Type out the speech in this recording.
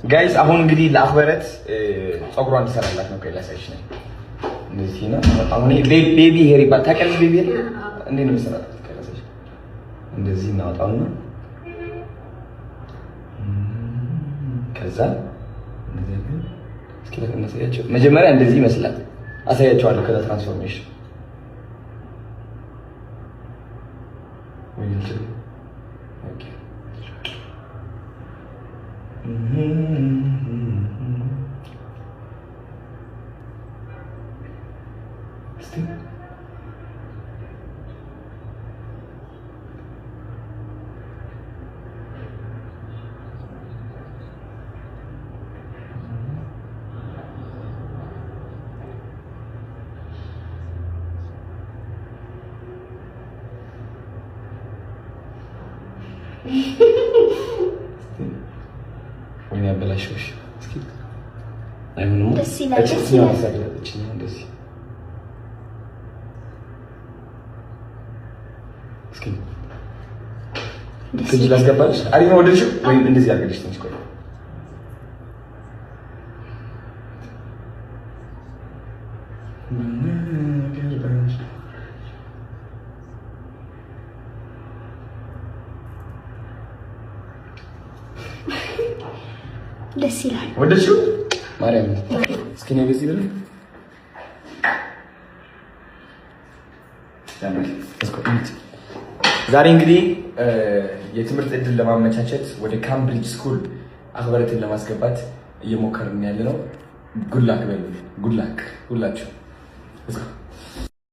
ጋይስ አሁን እንግዲህ ለአክበረት ጸጉሯን እንሰራላት ነው ከላሳይሽ ነው እንደዚህ ነው አሁን ቤቢ ሄር ይባላል ታውቂያለሽ ቤቢ ሄር እንዴት ነው የሚሰራው ከላሳይሽ እንደዚህ እናወጣውና ከዛ እንደዚህ እስኪ ለእናሳያቸው መጀመሪያ እንደዚህ ይመስላል አሳያቸዋለሁ ከዛ ትራንስፎርሜሽን ኦኬ ወይኔ አበላሽሽ እስኪ አይሆንም ደስ ይላል ደስ እስኪ ከዚህ ላስገባልሽ አሪፍ ነው ወደድሽው ወይ እንደዚህ አድርገሽ ትንሽ ቆይ ደስ ይላል ወደድሽው ማርያም እስኪ ነው በዚህ ብለ ዛሬ እንግዲህ የትምህርት እድል ለማመቻቸት ወደ ካምብሪጅ ስኩል አክበረትን ለማስገባት እየሞከርን ያለነው ጉድ ላክ በሉ ጉድ ላክ ሁላችሁ